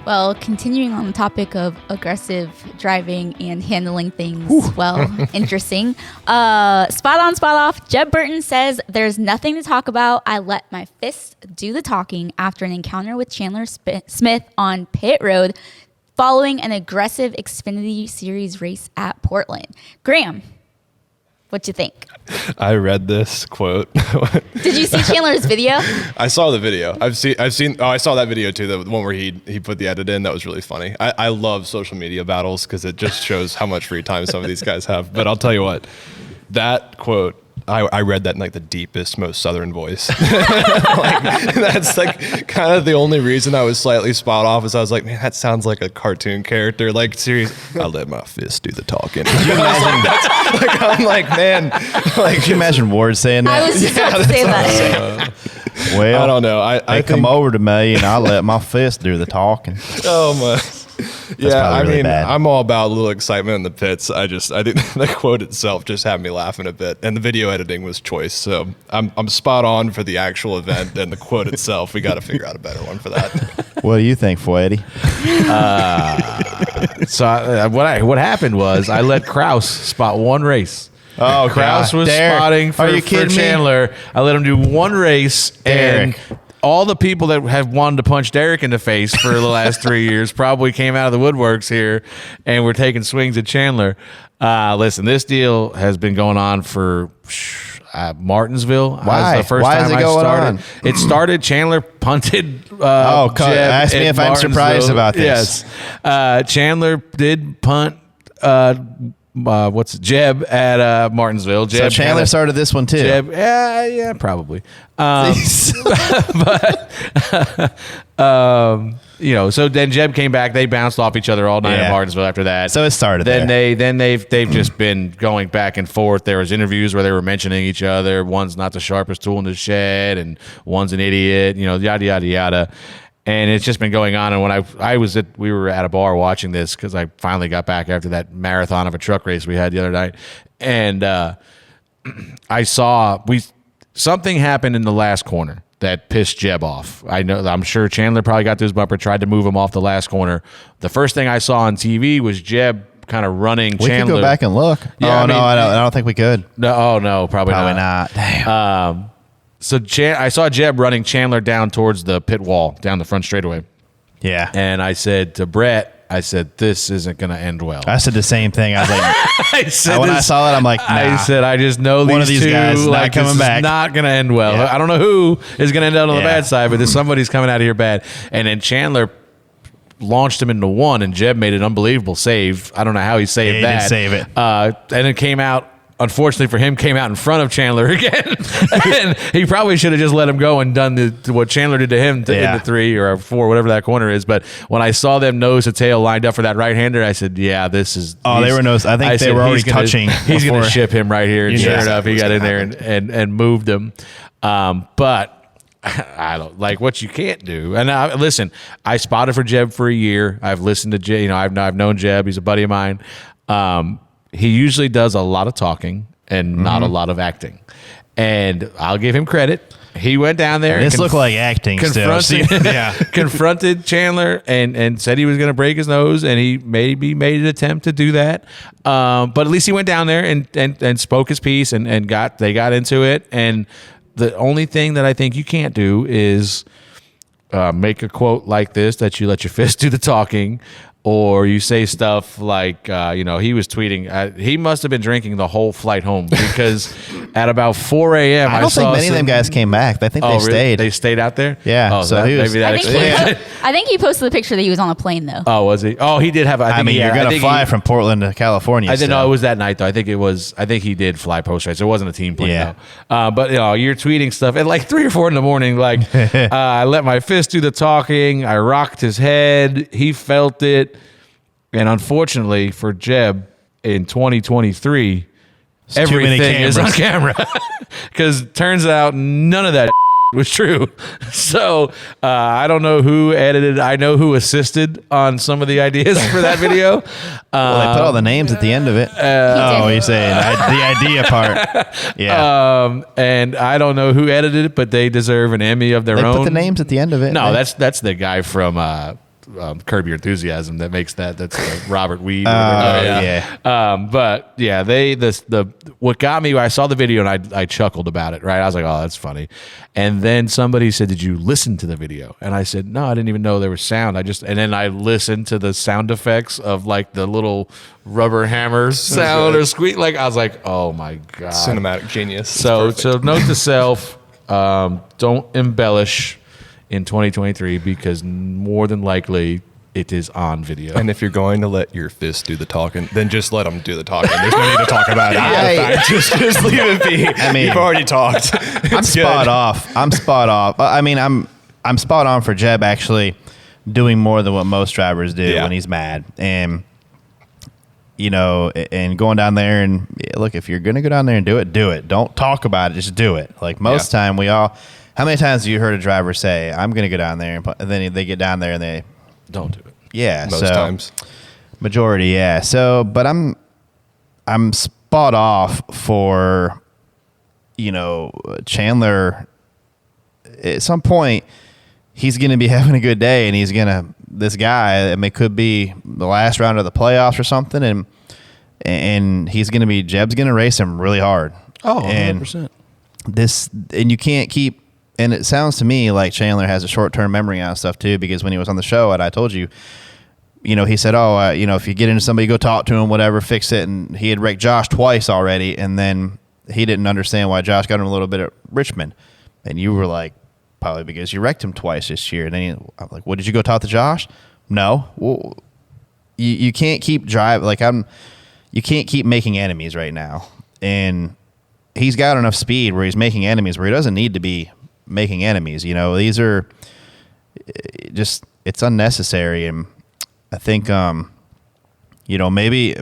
Well, continuing on the topic of aggressive driving and handling things, interesting. Spot on, spot off. Jeb Burton says, "There's nothing to talk about. I let my fists do the talking after an encounter with Chandler Smith on pit road following an aggressive Xfinity Series race at Portland." Graham, what you think? I read this quote. Did you see Chandler's video? I saw the video. I've seen. Oh, I saw that video too. The one where he put the edit in. That was really funny. I love social media battles because it just shows how much free time some of these guys have. But I'll tell you what, that quote. I read that in like the deepest, most southern voice. That's like kind of the only reason I was slightly spot off is I was like, man, that sounds like a cartoon character. Like, seriously, I let my fist do the talking. Could you imagine? I'm like, man. Like, could you imagine Ward saying that? I was just about to say that. Well, I don't know. I come over to me and I let my fist do the talking. Oh my. Yeah, I really mean, bad. I'm all about a little excitement in the pits. I didn't. The quote itself just had me laughing a bit, and the video editing was choice. So I'm spot on for the actual event, and the quote itself. We got to figure out a better one for that. What do you think, Freddy? What happened was I let Kraus spot one race. Oh, Kraus was spotting for Chandler. I let him do one race, Derek. and all the people that have wanted to punch Derek in the face for the last 3 years probably came out of the woodworks here and were taking swings at Chandler. Listen, this deal has been going on for Martinsville. Why? Was the first Why time is it I going started. on? It started, Chandler punted Jeb ask me at if I'm surprised Martinsville. about this. Yes. Chandler did punt Jeb at Martinsville. Jeb So Chandler started this one too. Jeb, yeah, probably. So then Jeb came back. They bounced off each other all night at Martinsville after that. So it started then there. They've just been going back and forth. There was interviews where they were mentioning each other. One's not the sharpest tool in the shed, and one's an idiot. Yada yada yada. And it's just been going on. And when we were at a bar watching this because I finally got back after that marathon of a truck race we had the other night, and I saw something happened in the last corner that pissed Jeb off. I'm sure Chandler probably got to his bumper, tried to move him off the last corner. The first thing I saw on TV was Jeb kind of running we Chandler. could go back and look. Yeah, I don't think we could. No, probably not. Damn. So I saw Jeb running Chandler down towards the pit wall, down the front straightaway. Yeah. And I said to Brett, this isn't going to end well. I said the same thing. I was like, when I saw that, I'm like, nah. I said, I just know one of these two, guys is not coming back. Not going to end well. Yeah. I don't know who is going to end up on the bad side, but somebody's coming out of here bad. And then Chandler launched him into one, and Jeb made an unbelievable save. I don't know how he saved that. He did save it. And it came out. Unfortunately for him, came out in front of Chandler again. And he probably should have just let him go and done what Chandler did to him in the 3 or 4, whatever that corner is. But when I saw them nose to tail lined up for that right-hander, I said, yeah, this is... Oh, they were nose... I think they were already touching. He's going to ship him right here. And sure enough, he got in there and moved him. But... I don't like what you can't do. And listen, I spotted for Jeb for a year. I've listened to Jeb. I've known Jeb. He's a buddy of mine. He usually does a lot of talking and not a lot of acting. And I'll give him credit. He went down there. This looked like acting confronted Chandler and said he was going to break his nose, and he maybe made an attempt to do that. But at least he went down there and spoke his piece and they got into it. And the only thing that I think you can't do is make a quote like this, that you let your fist do the talking. Or you say stuff like, he was tweeting. He must have been drinking the whole flight home because at about 4 a.m. I don't think many of them guys came back. I think they stayed. They stayed out there? Yeah. Oh, so maybe that explains it. I think he posted the picture that he was on the plane, though. Oh, was he? Oh, he did have. I mean, you're going to fly from Portland to California. I didn't know it was that night, though. I think he did fly post race. It wasn't a team plane, though. But you're tweeting stuff at like 3 or 4 in the morning. Like, I let my fist do the talking. I rocked his head. He felt it. And unfortunately for Jeb, in 2023, everything is on camera. Because turns out none of that was true. So I don't know who edited. I know who assisted on some of the ideas for that video. Well, they put all the names at the end of it. You're saying the idea part. Yeah. And I don't know who edited it, but they deserve an Emmy of their own. They put the names at the end of it. No, that's the guy from Curb Your Enthusiasm that makes that. That's Robert Weed. But yeah, what got me, I saw the video and I chuckled about it, right? I was like, oh, that's funny. And then somebody said, did you listen to the video? And I said, no, I didn't even know there was sound. And then I listened to the sound effects of like the little rubber hammer sound or squeak. Like, I was like, oh my God. Cinematic genius. So note to self, don't embellish in 2023 because more than likely it is on video. And if you're going to let your fist do the talking, then just let them do the talking. There's no need to talk about it. Just leave it be. I mean, you've already talked. I'm spot off. I mean, I'm spot on for Jeb actually doing more than what most drivers do when he's mad. And and going down there and look, if you're gonna go down there and do it. Don't talk about it. Just do it. Like most time, how many times have you heard a driver say, "I'm gonna go down there," and then they get down there and they don't do it? Yeah, most times. Majority, yeah. So, but I'm spot off for Chandler. At some point, he's going to be having a good day, and this guy, I mean, could be the last round of the playoffs or something, and Jeb's going to race him really hard. Oh, 100%. And you can't keep, and it sounds to me like Chandler has a short-term memory on stuff too, because when he was on the show, and I told you, he said, if you get into somebody, go talk to him, whatever, fix it. And he had wrecked Josh twice already, and then he didn't understand why Josh got him a little bit at Richmond. And you were like, probably because you wrecked him twice this year. And then I'm like, what, did you go talk to Josh? No. Well, you can't keep you can't keep making enemies right now. And he's got enough speed where he's making enemies where he doesn't need to be making enemies. These are it's unnecessary. And I think, maybe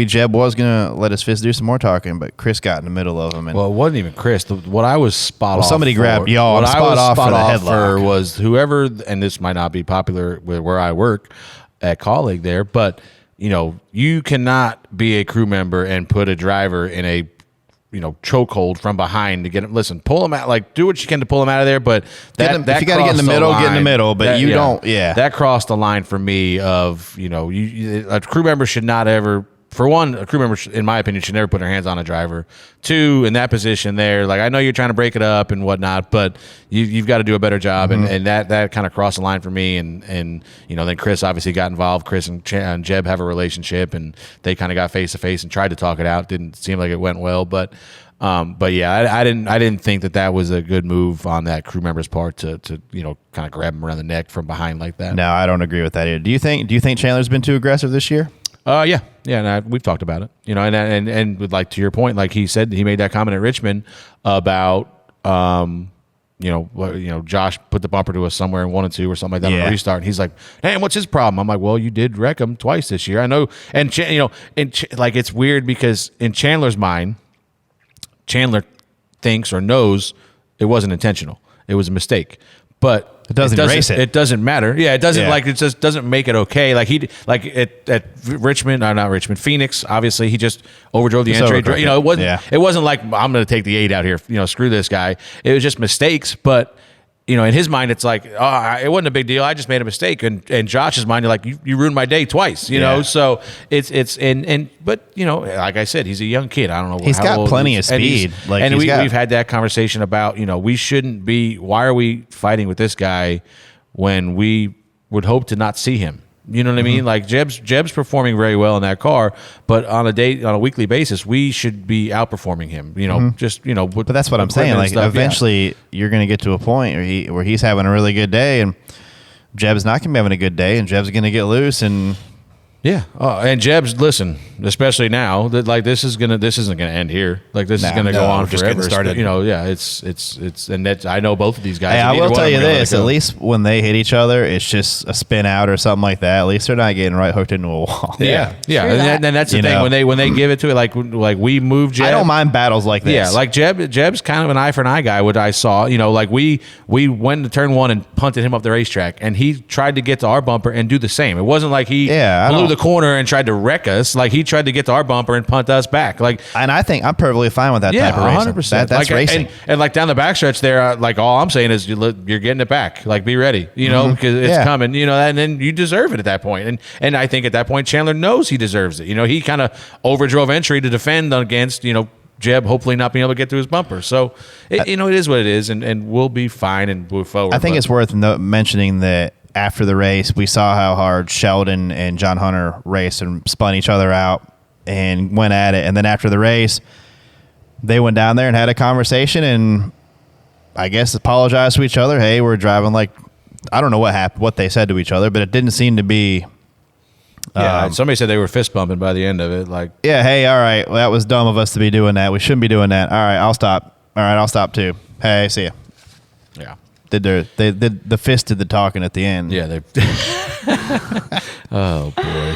Jeb was gonna let his fist do some more talking, but Chris got in the middle of him. And well, it wasn't even Chris. What I was spot off. Somebody grabbed y'all. What I was spot spot off off for the for headlock was whoever, and this might not be popular where I work at colleague there, but you cannot be a crew member and put a driver in a chokehold from behind to get him. Listen, pull him out. Like, do what you can to pull him out of there. But that if you got to get in the middle, get in the middle. But you don't. Yeah, that crossed the line for me. Of a crew member should not ever. For one, a crew member, in my opinion, should never put their hands on a driver. Two, in that position there, like I know you're trying to break it up and whatnot, but you've got to do a better job. Mm-hmm. And that kind of crossed the line for me. And then Chris obviously got involved. Chris and Jeb have a relationship, and they kind of got face to face and tried to talk it out. Didn't seem like it went well, but yeah, I didn't think that was a good move on that crew member's part to kind of grab him around the neck from behind like that. No, I don't agree with that either. Do you think Chandler's been too aggressive this year? Yeah, and we've talked about it, and with like to your point, like he said, he made that comment at Richmond about, Josh put the bumper to us somewhere in 1 and 2 or something like that on a restart, and he's like, "Hey, what's his problem?" I'm like, "Well, you did wreck him twice this year, I know," and like it's weird because in Chandler's mind, Chandler thinks or knows it wasn't intentional, it was a mistake, but. It doesn't erase it. It doesn't matter. Yeah, it doesn't it just doesn't make it okay. Like at Richmond, not Richmond, Phoenix. Obviously, he just overdrove the entry. It wasn't like I'm going to take the 8 out here. Screw this guy. It was just mistakes. But in his mind, it's like, oh, it wasn't a big deal. I just made a mistake. And Josh's mind, you're like, you ruined my day twice. So but like I said, he's a young kid. I don't know. He's got plenty of speed. We've had that conversation about we shouldn't be. Why are we fighting with this guy when we would hope to not see him? You know what I mean? Like Jeb's performing very well in that car, but on a weekly basis, we should be outperforming him. But that's what I'm saying. Like eventually, you're going to get to a point where he's having a really good day, and Jeb's not going to be having a good day, and Jeb's going to get loose and. Yeah, and Jeb's especially now that like this isn't gonna end here. Like this is gonna go on just forever. Getting started. It's and that I know both of these guys. Hey, I will tell you this: at least when they hit each other, it's just a spin out or something like that. At least they're not getting right hooked into a wall. Yeah. And that's the thing when they give it to it, like we move Jeb. I don't mind battles like this. Yeah, like Jeb's kind of an eye for an eye guy. What I saw, like we went to turn 1 and punted him up the racetrack, and he tried to get to our bumper and do the same. It wasn't like he blew the corner and tried to wreck us. Like he tried to get to our bumper and punt us back. Like, and I think I'm perfectly fine with that type of racing. 100%. That's like, racing. And like down the backstretch there, like all I'm saying is you're getting it back. Like be ready, because it's coming, and then you deserve it at that point. And I think at that point, Chandler knows he deserves it. He kind of overdrove entry to defend against, Jeb hopefully not being able to get to his bumper. So, it is what it is, and we'll be fine and move forward. I think it's worth mentioning that after the race, we saw how hard Sheldon and John Hunter raced and spun each other out and went at it. And then after the race, they went down there and had a conversation and I guess apologized to each other. Hey, we're driving like, I don't know what happened, what they said to each other, but it didn't seem to be. Somebody said they were fist bumping by the end of it. Like, yeah, hey, all right, well, that was dumb of us to be doing that. We shouldn't be doing that. All right, I'll stop. All right, I'll stop too. Hey, see ya. Yeah. The fist did the talking at the end. Yeah, they. Oh boy.